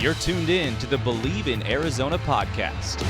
You're tuned in to the Bleav in Arizona podcast.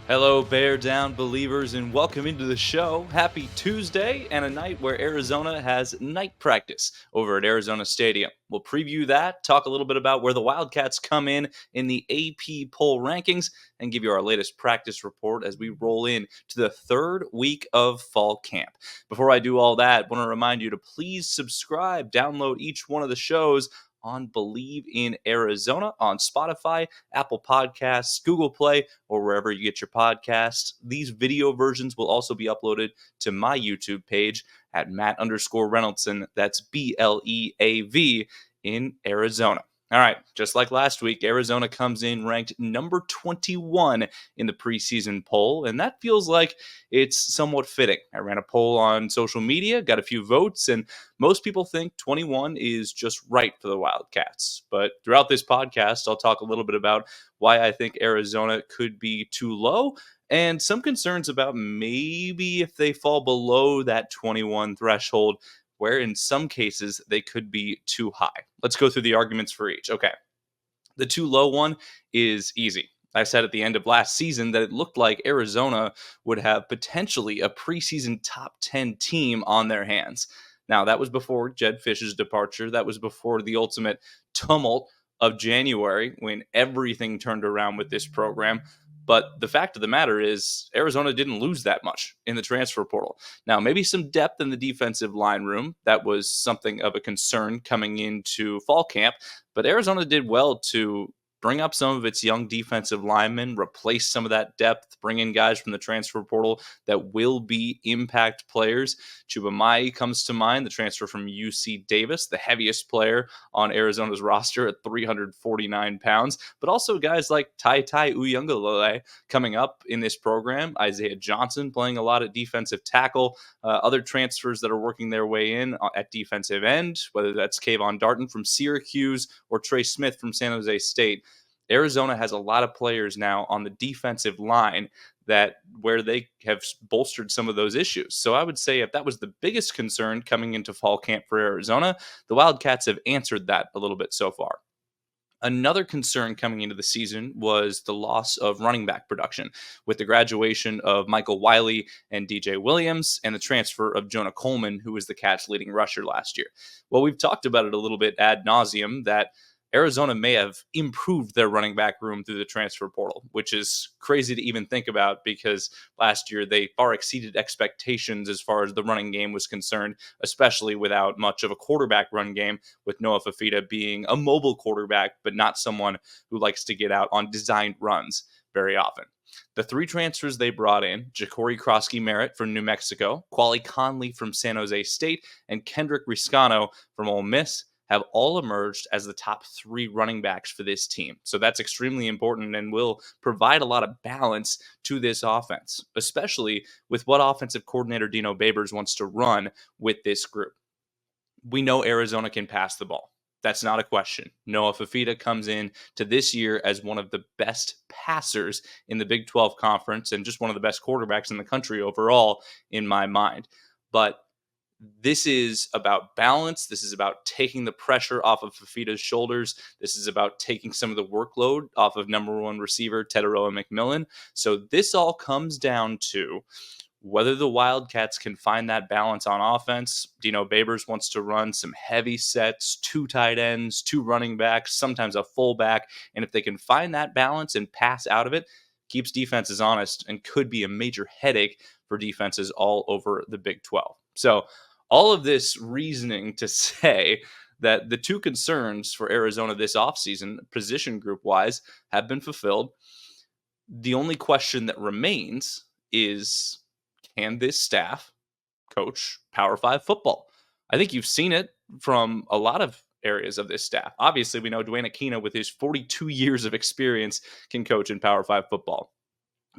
Hello, Bear Down Believers, and welcome into the show. Happy Tuesday and a night where Arizona has night practice over at Arizona Stadium. We'll preview that, talk a little bit about where the Wildcats come in the AP poll rankings, and give you our latest practice report as we roll in to the third week of fall camp. Before I do all that, I want to remind you to please subscribe, download each one of the shows on Bleav in Arizona on Spotify, Apple Podcasts, Google Play, or wherever you get your podcasts. These video versions will also be uploaded to my YouTube page at Matt_Reynoldson. That's BLEAV in Arizona. All right, just like last week, Arizona comes in ranked number 21 in the preseason poll, and that feels like it's somewhat fitting. I ran a poll on social media, got a few votes, and most people think 21 is just right for the Wildcats. But throughout this podcast, I'll talk a little bit about why I think Arizona could be too low, and some concerns about maybe if they fall below that 21 threshold, where in some cases they could be too high. Let's go through the arguments for each. Okay. The too low one is easy. I said at the end of last season that it looked like Arizona would have potentially a preseason top 10 team on their hands. Now, that was before Jedd Fisch's departure. That was before the ultimate tumult of January when everything turned around with this program. But the fact of the matter is Arizona didn't lose that much in the transfer portal. Now, maybe some depth in the defensive line room. That was something of a concern coming into fall camp. But Arizona did well to bring up some of its young defensive linemen, replace some of that depth, bring in guys from the transfer portal that will be impact players. Chubamai comes to mind, the transfer from UC Davis, the heaviest player on Arizona's roster at 349 pounds, but also guys like Tai Uyunglele coming up in this program, Isaiah Johnson playing a lot at defensive tackle, other transfers that are working their way in at defensive end, whether that's Kayvon Darton from Syracuse or Trey Smith from San Jose State. Arizona has a lot of players now on the defensive line that where they have bolstered some of those issues. So I would say if that was the biggest concern coming into fall camp for Arizona, the Wildcats have answered that a little bit so far. Another concern coming into the season was the loss of running back production with the graduation of Michael Wiley and DJ Williams and the transfer of Jonah Coleman, who was the Cats' leading rusher last year. Well, we've talked about it a little bit ad nauseum that Arizona may have improved their running back room through the transfer portal, which is crazy to even think about because last year they far exceeded expectations as far as the running game was concerned, especially without much of a quarterback run game, with Noah Fifita being a mobile quarterback, but not someone who likes to get out on designed runs very often. The three transfers they brought in, Ja'Cory Krosky-Merritt from New Mexico, Quali Conley from San Jose State, and Kendrick Riscano from Ole Miss, have all emerged as the top three running backs for this team. So that's extremely important and will provide a lot of balance to this offense, especially with what offensive coordinator Dino Babers wants to run with this group. We know Arizona can pass the ball. That's not a question. Noah Fifita comes in to this year as one of the best passers in the Big 12 conference and just one of the best quarterbacks in the country overall in my mind. But this is about balance. This is about taking the pressure off of Fifita's shoulders. This is about taking some of the workload off of number one receiver Teteroa McMillan. So this all comes down to whether the Wildcats can find that balance on offense. Dino Babers wants to run some heavy sets, 2 tight ends, 2 running backs, sometimes a fullback. And if they can find that balance and pass out of it, keeps defenses honest and could be a major headache for defenses all over the Big 12. So all of this reasoning to say that the two concerns for Arizona this offseason, position group-wise, have been fulfilled. The only question that remains is, can this staff coach Power 5 football? I think you've seen it from a lot of areas of this staff. Obviously, we know Dwayne Aquino, with his 42 years of experience, can coach in Power 5 football.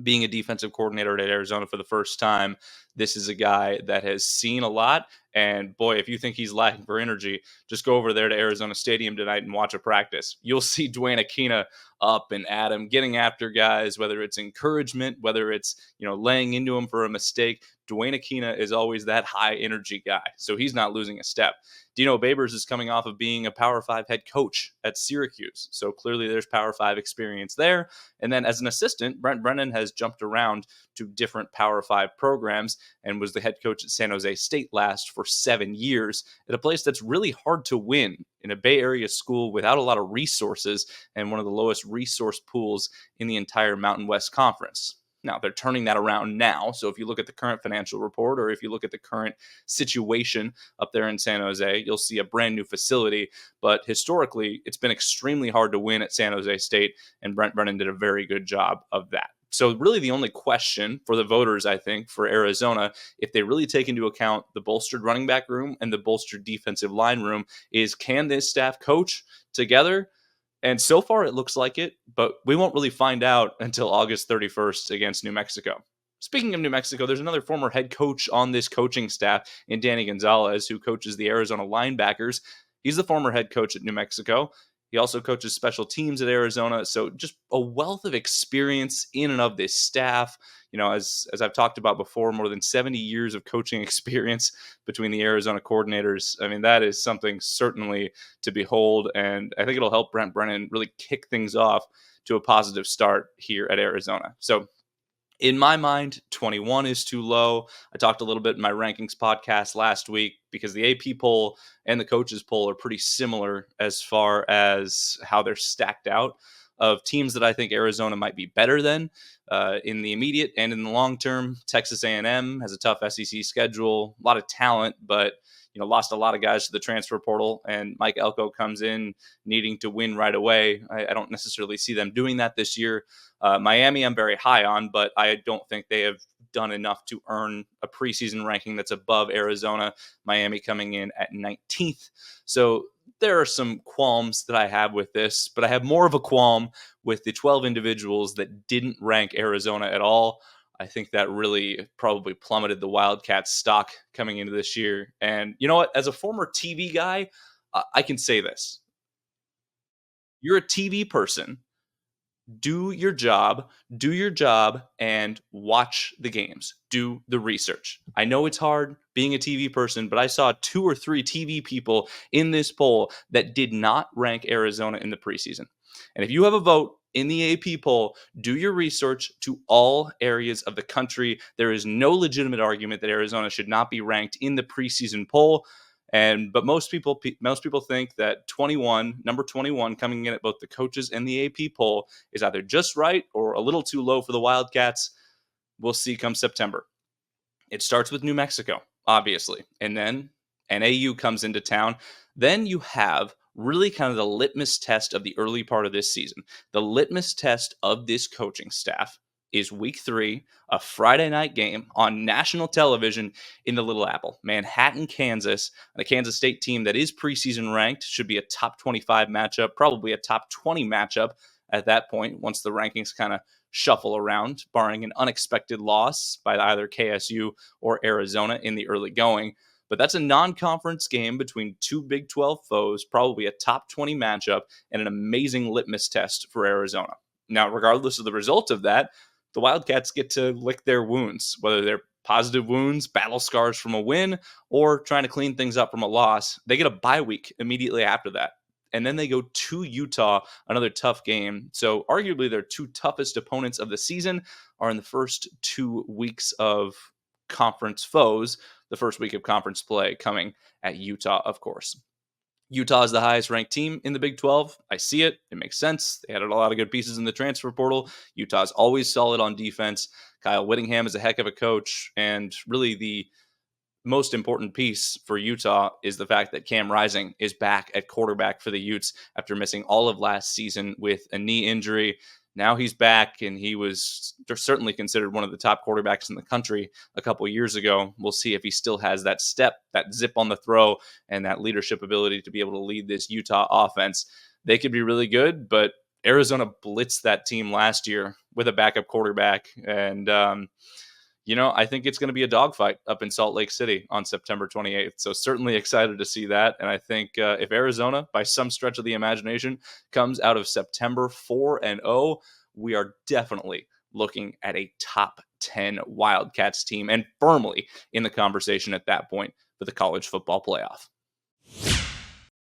Being a defensive coordinator at Arizona for the first time, this is a guy that has seen a lot. And boy, if you think he's lacking for energy, just go over there to Arizona Stadium tonight and watch a practice. You'll see Dwayne Aquino up and at him, getting after guys, whether it's encouragement, whether it's, laying into him for a mistake. Dwayne Aquina is always that high energy guy, so he's not losing a step. Dino Babers is coming off of being a Power 5 head coach at Syracuse, so clearly there's Power 5 experience there. And then as an assistant, Brent Brennan has jumped around to different Power 5 programs and was the head coach at San Jose State last for 7 years at a place that's really hard to win in a Bay Area school without a lot of resources and one of the lowest resource pools in the entire Mountain West Conference. Now, they're turning that around now. So if you look at the current financial report or if you look at the current situation up there in San Jose, you'll see a brand new facility. But historically, it's been extremely hard to win at San Jose State, and Brent Brennan did a very good job of that. So really the only question for the voters, I think, for Arizona, if they really take into account the bolstered running back room and the bolstered defensive line room, is can this staff coach together? And so far, it looks like it, but we won't really find out until August 31st against New Mexico. Speaking of New Mexico, there's another former head coach on this coaching staff in Danny Gonzalez, who coaches the Arizona linebackers. He's the former head coach at New Mexico. He also coaches special teams at Arizona. So just a wealth of experience in and of this staff. As I've talked about before, more than 70 years of coaching experience between the Arizona coordinators. I mean, that is something certainly to behold. And I think it'll help Brent Brennan really kick things off to a positive start here at Arizona. So in my mind, 21 is too low. I talked a little bit in my rankings podcast last week because the AP poll and the coaches poll are pretty similar as far as how they're stacked out of teams that I think Arizona might be better than in the immediate and in the long term. Texas A&M has a tough SEC schedule, a lot of talent, but lost a lot of guys to the transfer portal, and Mike Elko comes in needing to win right away. I don't necessarily see them doing that this year. Miami, I'm very high on, but I don't think they have done enough to earn a preseason ranking that's above Arizona. Miami coming in at 19th. So there are some qualms that I have with this, but I have more of a qualm with the 12 individuals that didn't rank Arizona at all. I think that really probably plummeted the Wildcats stock coming into this year. And you know what? As a former TV guy, I can say this. You're a TV person. Do your job, and watch the games. Do the research. I know it's hard being a TV person, but I saw 2 or 3 TV people in this poll that did not rank Arizona in the preseason. And if you have a vote in the AP poll, do your research to all areas of the country. There is no legitimate argument that Arizona should not be ranked in the preseason poll. But most people think that number 21 coming in at both the coaches and the AP poll is either just right or a little too low for the Wildcats. We'll see come September. It starts with New Mexico, obviously, and then NAU comes into town. Then you have really kind of the litmus test of the early part of this season. The litmus test of this coaching staff is week 3, a Friday night game on national television in the Little Apple, Manhattan, Kansas, and a Kansas State team that is preseason ranked, should be a top 25 matchup, probably a top 20 matchup at that point once the rankings kind of shuffle around, barring an unexpected loss by either KSU or Arizona in the early going. But that's a non-conference game between 2 Big 12 foes, probably a top 20 matchup, and an amazing litmus test for Arizona. Now, regardless of the result of that, the Wildcats get to lick their wounds, whether they're positive wounds, battle scars from a win, or trying to clean things up from a loss. They get a bye week immediately after that. And then they go to Utah, another tough game. So arguably their 2 toughest opponents of the season are in the first 2 weeks of conference foes, the first week of conference play coming at Utah, of course. Utah is the highest ranked team in the Big 12. I see it. It makes sense. They had a lot of good pieces in the transfer portal. Utah's always solid on defense. Kyle Whittingham is a heck of a coach. And really the most important piece for Utah is the fact that Cam Rising is back at quarterback for the Utes after missing all of last season with a knee injury. Now he's back, and he was certainly considered one of the top quarterbacks in the country a couple years ago. We'll see if he still has that step, that zip on the throw, and that leadership ability to be able to lead this Utah offense. They could be really good, but Arizona blitzed that team last year with a backup quarterback, and I think it's going to be a dogfight up in Salt Lake City on September 28th. So certainly excited to see that. And I think if Arizona, by some stretch of the imagination, comes out of September 4-0, we are definitely looking at a top 10 Wildcats team and firmly in the conversation at that point for the college football playoff.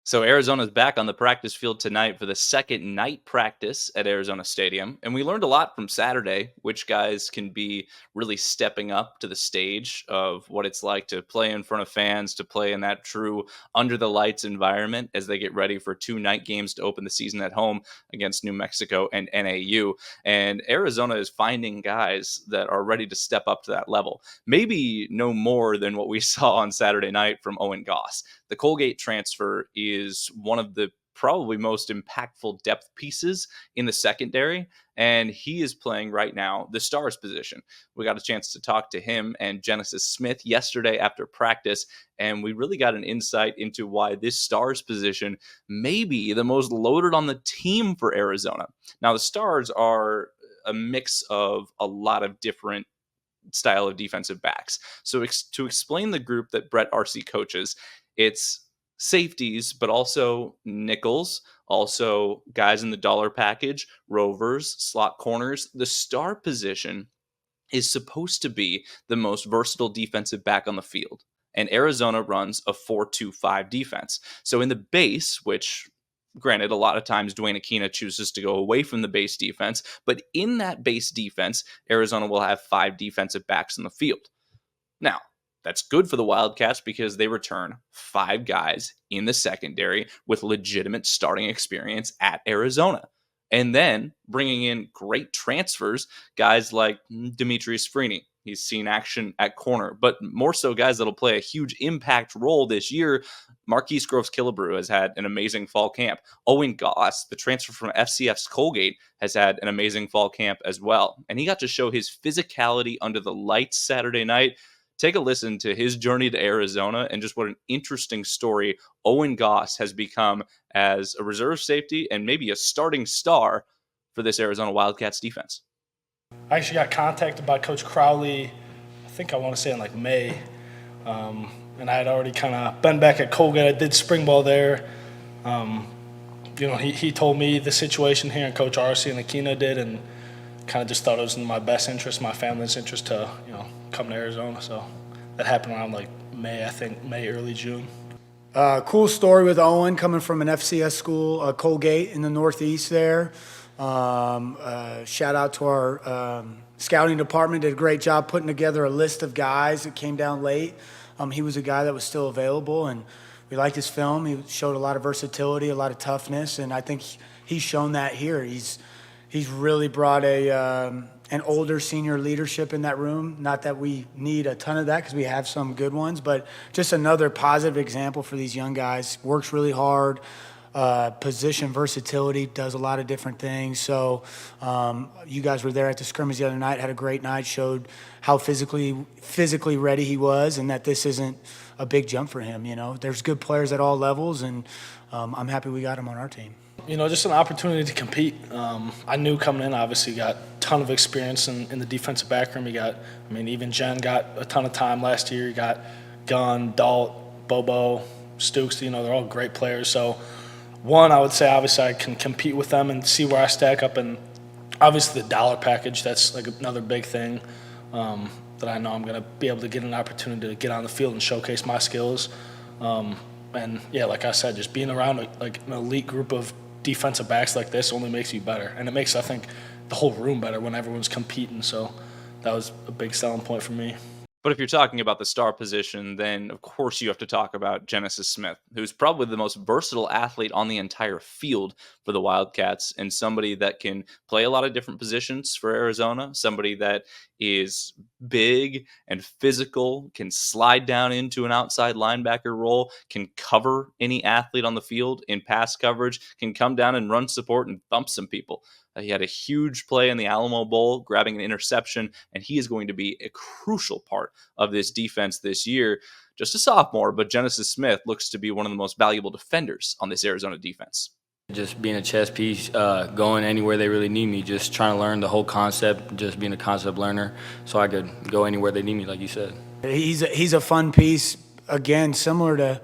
So Arizona's back on the practice field tonight for the second night practice at Arizona Stadium. And we learned a lot from Saturday, which guys can be really stepping up to the stage of what it's like to play in front of fans, to play in that true under the lights environment as they get ready for 2 night games to open the season at home against New Mexico and NAU. And Arizona is finding guys that are ready to step up to that level. Maybe no more than what we saw on Saturday night from Owen Goss. The Colgate transfer is one of the probably most impactful depth pieces in the secondary, and he is playing right now the stars position. We got a chance to talk to him and Genesis Smith yesterday after practice, and we really got an insight into why this stars position may be the most loaded on the team for Arizona. Now, the stars are a mix of a lot of different style of defensive backs. So to explain the group that Brett Arce coaches, it's safeties, but also nickels, also guys in the dollar package, rovers, slot corners. The star position is supposed to be the most versatile defensive back on the field. And Arizona runs a 4-2-5 defense. So in the base, which granted, a lot of times Dwayne Aquina chooses to go away from the base defense, but in that base defense, Arizona will have 5 defensive backs in the field. Now, that's good for the Wildcats because they return 5 guys in the secondary with legitimate starting experience at Arizona. And then bringing in great transfers, guys like Demetrius Freeney. He's seen action at corner, but more so guys that'll play a huge impact role this year. Marquise Groves-Killebrew has had an amazing fall camp. Owen Goss, the transfer from FCF's Colgate, has had an amazing fall camp as well. And he got to show his physicality under the lights Saturday night. Take a listen to his journey to Arizona and just what an interesting story Owen Goss has become as a reserve safety and maybe a starting star for this Arizona Wildcats defense. I actually got contacted by Coach Crowley, I think I want to say in like May, and I had already kind of been back at Colgate. I did spring ball there. He told me the situation here, and Coach Arce and Aquina did, and kind of just thought it was in my best interest, my family's interest to, come to Arizona. So that happened around like May, I think, early June. Cool story with Owen coming from an FCS school, Colgate in the Northeast there. Shout out to our scouting department, did a great job putting together a list of guys that came down late. He was a guy that was still available, and we liked his film. He showed a lot of versatility, a lot of toughness, and I think he's shown that here. He's really brought an older senior leadership in that room. Not that we need a ton of that because we have some good ones, but just another positive example for these young guys. Works really hard. Position versatility, does a lot of different things. So you guys were there at the scrimmage the other night, had a great night, showed how physically ready he was, and that this isn't a big jump for him. There's good players at all levels, and I'm happy we got him on our team. Just an opportunity to compete. I knew coming in, obviously, got a ton of experience in the defensive back room. Even Jen got a ton of time last year. You got Gunn, Dalt, Bobo, Stooks, they're all great players. So, one, I would say, obviously, I can compete with them and see where I stack up. And obviously, the dollar package, that's like another big thing that I know I'm going to be able to get an opportunity to get on the field and showcase my skills. And, yeah, like I said, just being around an elite group of defensive backs like this only makes you better. And it makes, I think, the whole room better when everyone's competing. So that was a big selling point for me. But if you're talking about the star position, then of course you have to talk about Genesis Smith, who's probably the most versatile athlete on the entire field for the Wildcats, and somebody that can play a lot of different positions for Arizona, somebody that is big and physical, can slide down into an outside linebacker role, can cover any athlete on the field in pass coverage, can come down and run support and thump some people. He had a huge play in the Alamo Bowl, grabbing an interception, and he is going to be a crucial part of this defense this year. Just a sophomore, but Genesis Smith looks to be one of the most valuable defenders on this Arizona defense. Just being a chess piece, going anywhere they really need me, just trying to learn the whole concept, just being a concept learner so I could go anywhere they need me, like you said. He's a fun piece, again, similar to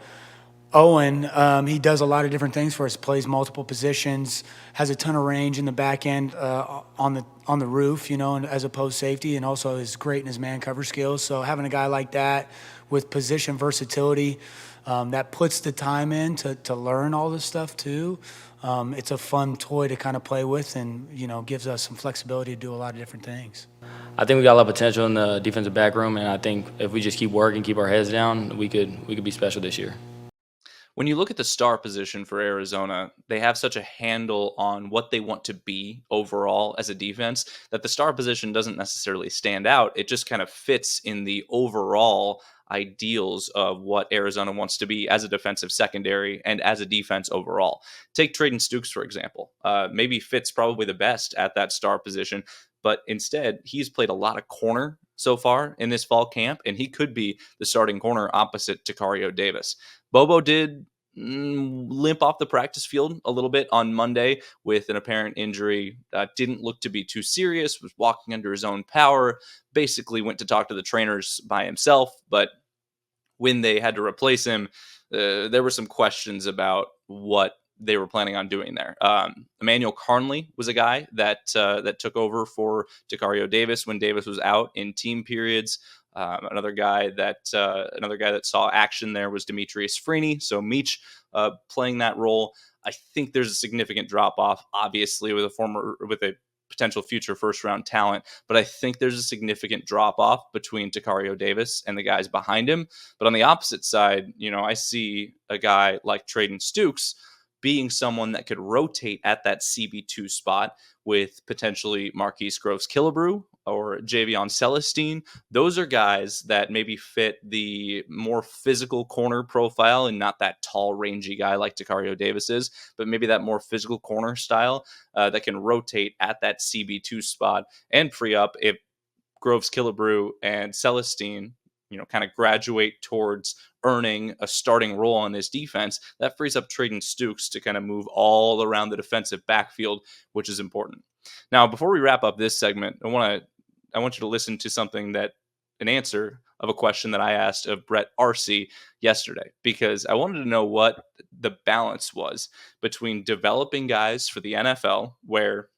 Owen. He does a lot of different things for us, plays multiple positions, has a ton of range in the back end on the roof, and as a post safety, and also is great in his man cover skills. So having a guy like that with position versatility that puts the time in to learn all this stuff too, it's a fun toy to kind of play with, and gives us some flexibility to do a lot of different things. I think we got a lot of potential in the defensive back room, and I think if we just keep working, keep our heads down, we could be special this year. When you look at the star position for Arizona, they have such a handle on what they want to be overall as a defense that the star position doesn't necessarily stand out. It just kind of fits in the overall ideals of what Arizona wants to be as a defensive secondary and as a defense overall. Take Traden Stukes, for example. Maybe fits probably the best at that star position, but instead he's played a lot of corner so far in this fall camp, and he could be the starting corner opposite Takario Davis. Bobo did limp off the practice field a little bit on Monday with an apparent injury. Didn't look to be too serious, was walking under his own power, basically went to talk to the trainers by himself. But when they had to replace him, there were some questions about what they were planning on doing there. Emmanuel Carnley was a guy that took over for Takario Davis when Davis was out in team periods. Another guy that saw action there was Demetrius Freeney. So Meach playing that role. I think there's a significant drop off, obviously, with a potential future first round talent, but I think there's a significant drop off between Takario Davis and the guys behind him. But on the opposite side, I see a guy like Traden Stukes being someone that could rotate at that CB2 spot with potentially Marquise Groves-Killebrew or Javion Celestine. Those are guys that maybe fit the more physical corner profile and not that tall, rangy guy like Takario Davis is, but maybe that more physical corner style that can rotate at that CB2 spot and free up if Groves-Killebrew and Celestine kind of graduate towards earning a starting role on this defense. That frees up Traden Stukes to kind of move all around the defensive backfield, which is important. Now, before we wrap up this segment, I want you to listen to an answer of a question that I asked of Brett Arce yesterday, because I wanted to know what the balance was between developing guys for the NFL, where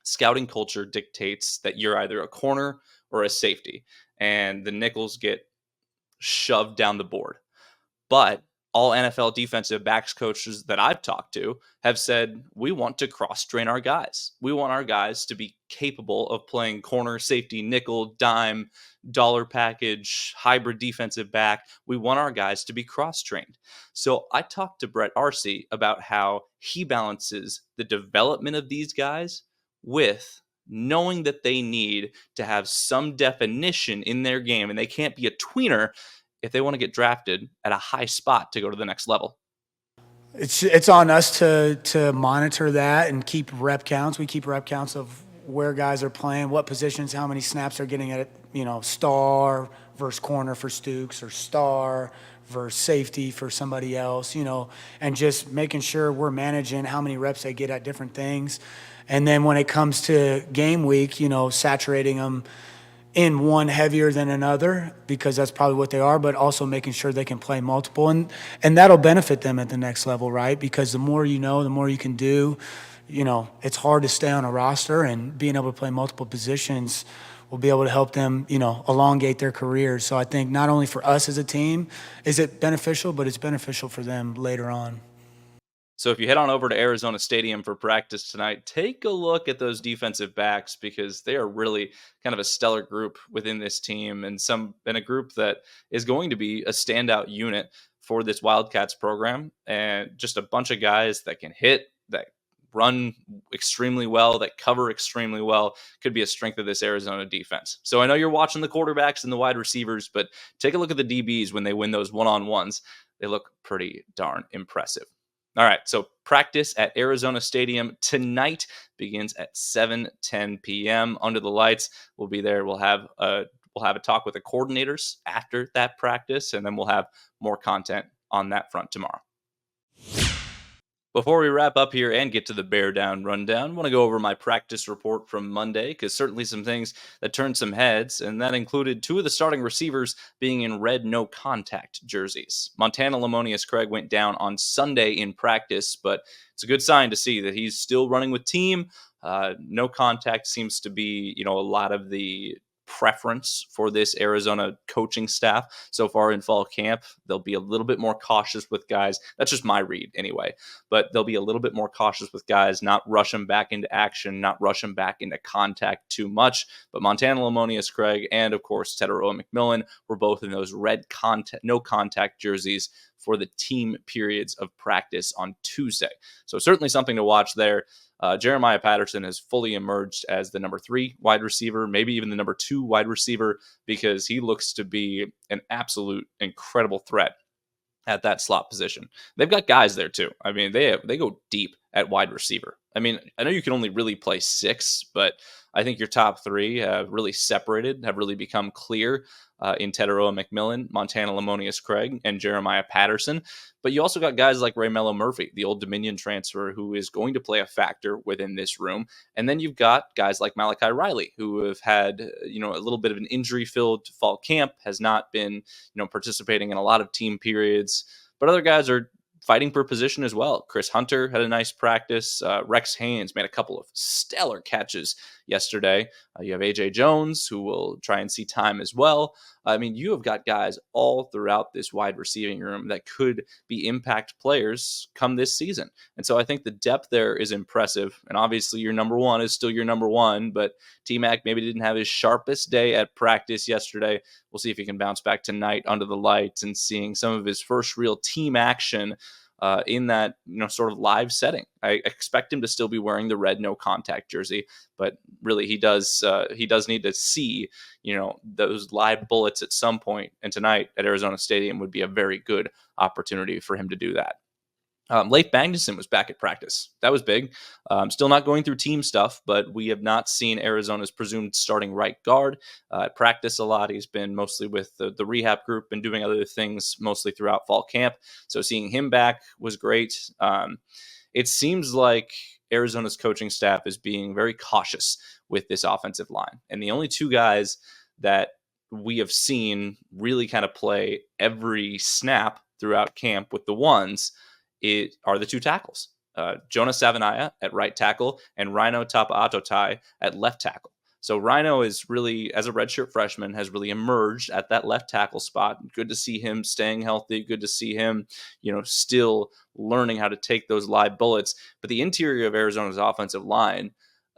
scouting culture dictates that you're either a corner or a safety, and the nickels get shoved down the board. But all NFL defensive backs coaches that I've talked to have said, we want to cross-train our guys. We want our guys to be capable of playing corner, safety, nickel, dime, dollar package, hybrid defensive back. We want our guys to be cross-trained. So I talked to Brett Arce about how he balances the development of these guys with knowing that they need to have some definition in their game, and they can't be a tweener if they want to get drafted at a high spot to go to the next level. It's on us to monitor that and keep rep counts. We keep rep counts of where guys are playing, what positions, how many snaps they're getting at, star versus corner for Stukes, or star versus safety for somebody else, and just making sure we're managing how many reps they get at different things. And then when it comes to game week, saturating them in one heavier than another, because that's probably what they are, but also making sure they can play multiple. And that'll benefit them at the next level, right? Because the more you know, the more you can do. It's hard to stay on a roster, and being able to play multiple positions will be able to help them, elongate their careers. So I think not only for us as a team is it beneficial, but it's beneficial for them later on. So if you head on over to Arizona Stadium for practice tonight, take a look at those defensive backs, because they are really kind of a stellar group within this team, and a group that is going to be a standout unit for this Wildcats program, and just a bunch of guys that can hit, that run extremely well, that cover extremely well, could be a strength of this Arizona defense. So I know you're watching the quarterbacks and the wide receivers, but take a look at the DBs when they win those one-on-ones. They look pretty darn impressive. All right, so practice at Arizona Stadium tonight begins at 7:10 p.m. Under the lights, we'll be there. We'll have a talk with the coordinators after that practice, and then we'll have more content on that front tomorrow. Before we wrap up here and get to the Bear Down Rundown, I want to go over my practice report from Monday, because certainly some things that turned some heads, and that included two of the starting receivers being in red no-contact jerseys. Montana Lamonius Craig went down on Sunday in practice, but it's a good sign to see that he's still running with team. No contact seems to be, a lot of the preference for this Arizona coaching staff so far in fall camp. They'll be a little bit more cautious with guys. That's just my read anyway. But they'll be a little bit more cautious with guys, not rush them back into action, not rush them back into contact too much. But Montana Lamonius Craig and, of course, Tetairoa McMillan were both in those red no contact jerseys for the team periods of practice on Tuesday. So certainly something to watch there. Jeremiah Patterson has fully emerged as the number 3 wide receiver, maybe even the number 2 wide receiver, because he looks to be an absolute incredible threat at that slot position. They've got guys there too. I mean, they go deep at wide receiver. I mean, I know you can only really play 6, but I think your top 3 have really separated, have really become clear in Tetairoa McMillan, Montana Lamonius Craig, and Jeremiah Patterson. But you also got guys like Raymello Murphy, the Old Dominion transfer, who is going to play a factor within this room. And then you've got guys like Malachi Riley, who have had, a little bit of an injury-filled fall camp, has not been, participating in a lot of team periods. But other guys are fighting for position as well. Chris Hunter had a nice practice. Rex Haynes made a couple of stellar catches yesterday. You have A.J. Jones, who will try and see time as well. I mean, you have got guys all throughout this wide receiving room that could be impact players come this season. And so I think the depth there is impressive. And obviously your number 1 is still your number 1, but T-Mac maybe didn't have his sharpest day at practice yesterday. We'll see if he can bounce back tonight under the lights and seeing some of his first real team action in that sort of live setting. I expect him to still be wearing the red no contact jersey, but really he does need to see those live bullets at some point, and tonight at Arizona Stadium would be a very good opportunity for him to do that. Leif Magnuson was back at practice. That was big. Still not going through team stuff, but we have not seen Arizona's presumed starting right guard at practice a lot. He's been mostly with the rehab group and doing other things mostly throughout fall camp. So seeing him back was great. It seems like Arizona's coaching staff is being very cautious with this offensive line. And the only 2 guys that we have seen really kind of play every snap throughout camp with the ones are the 2 tackles, Jonah Savanaya at right tackle and Rhino Tapa'atotai at left tackle. So Rhino is really, as a redshirt freshman, has really emerged at that left tackle spot. Good to see him staying healthy. Good to see him, still learning how to take those live bullets. But the interior of Arizona's offensive line,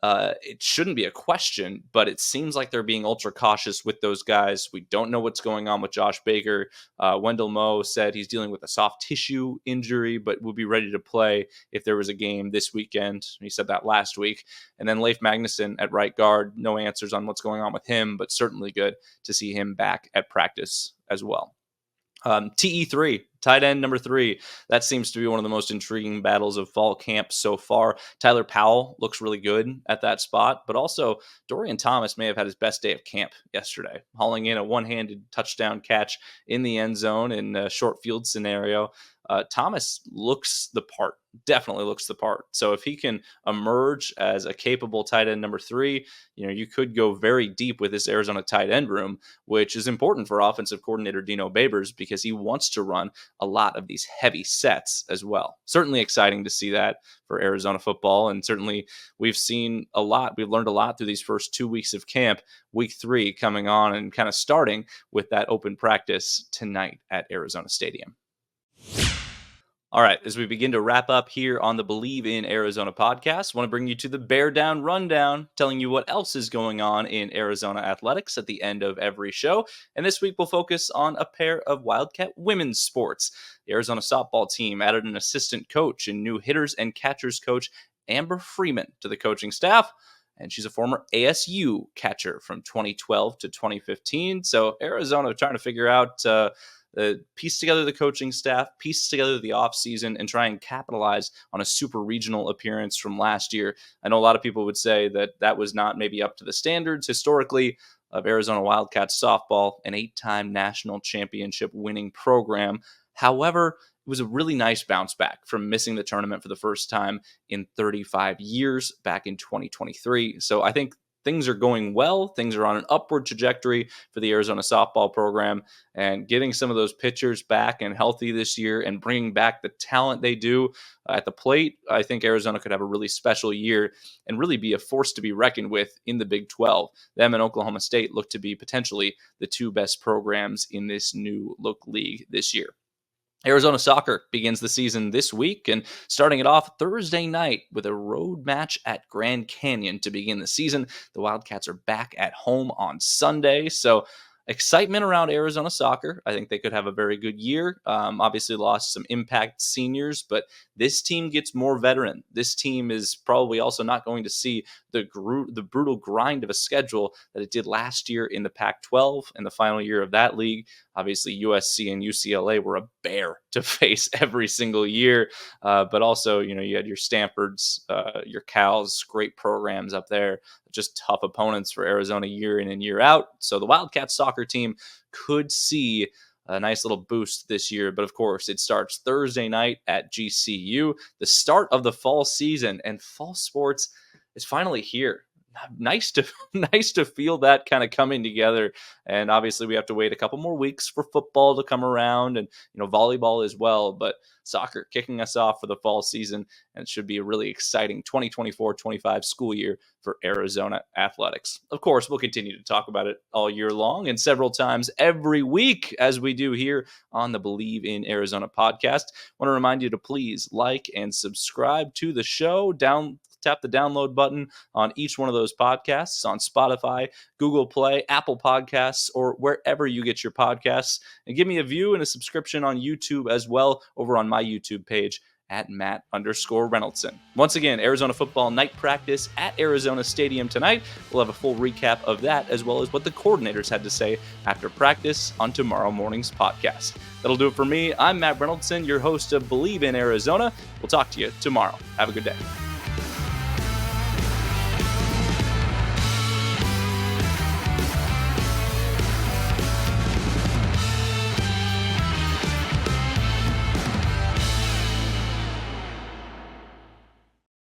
it shouldn't be a question, but it seems like they're being ultra cautious with those guys. We don't know what's going on with Josh Baker. Wendell Moe said he's dealing with a soft tissue injury, but would be ready to play if there was a game this weekend. He said that last week. And then Leif Magnuson at right guard, no answers on what's going on with him, but certainly good to see him back at practice as well. TE3, tight end number 3. That seems to be one of the most intriguing battles of fall camp so far. Tyler Powell looks really good at that spot, but also Dorian Thomas may have had his best day of camp yesterday, hauling in a one-handed touchdown catch in the end zone in a short field scenario. Thomas looks the part, definitely looks the part. So if he can emerge as a capable tight end number 3, you could go very deep with this Arizona tight end room, which is important for offensive coordinator Dino Babers because he wants to run a lot of these heavy sets as well. Certainly exciting to see that for Arizona football. And certainly we've seen a lot. We've learned a lot through these first 2 weeks of camp, week 3 coming on and kind of starting with that open practice tonight at Arizona Stadium. All right, as we begin to wrap up here on the Bleav in Arizona podcast, I want to bring you to the Bear Down Rundown, telling you what else is going on in Arizona athletics at the end of every show. And this week we'll focus on a pair of Wildcat women's sports. The Arizona softball team added an assistant coach and new hitters and catchers coach Amber Freeman to the coaching staff. And she's a former ASU catcher from 2012 to 2015. So Arizona trying to figure out piece together the coaching staff, piece together the offseason, and try and capitalize on a super regional appearance from last year. I know a lot of people would say that was not maybe up to the standards historically of Arizona Wildcats softball, an 8-time national championship winning program. However, was a really nice bounce back from missing the tournament for the first time in 35 years back in 2023. So I think things are going well. Things are on an upward trajectory for the Arizona softball program, and getting some of those pitchers back and healthy this year and bringing back the talent they do at the plate. I think Arizona could have a really special year and really be a force to be reckoned with in the Big 12. Them and Oklahoma State look to be potentially the two best programs in this new look league this year. Arizona soccer begins the season this week, and starting it off Thursday night with a road match at Grand Canyon to begin the season. The Wildcats are back at home on Sunday, so excitement around Arizona soccer. I think they could have a very good year. Obviously lost some impact seniors, but this team gets more veteran. This team is probably also not going to see the brutal grind of a schedule that it did last year in the Pac-12 and the final year of that league. Obviously, USC and UCLA were a bear to face every single year, but also, you had your Stanfords, your Cals, great programs up there, just tough opponents for Arizona year in and year out. So the Wildcats soccer team could see a nice little boost this year. But of course, it starts Thursday night at GCU, the start of the fall season, and fall sports is finally here. Nice to feel that kind of coming together. And obviously we have to wait a couple more weeks for football to come around, and volleyball as well, but soccer kicking us off for the fall season, and it should be a really exciting 2024-25 school year for Arizona athletics. Of course, we'll continue to talk about it all year long and several times every week, as we do here on the Bleav in Arizona podcast. I want to remind you to please like and subscribe to the show. Tap the download button on each one of those podcasts on Spotify, Google Play, Apple Podcasts, or wherever you get your podcasts. And give me a view and a subscription on YouTube as well over on my YouTube page at Matt_Reynoldson. Once again, Arizona football night practice at Arizona Stadium tonight. We'll have a full recap of that, as well as what the coordinators had to say after practice on tomorrow morning's podcast. That'll do it for me. I'm Matt Reynoldson, your host of Bleav in Arizona. We'll talk to you tomorrow. Have a good day.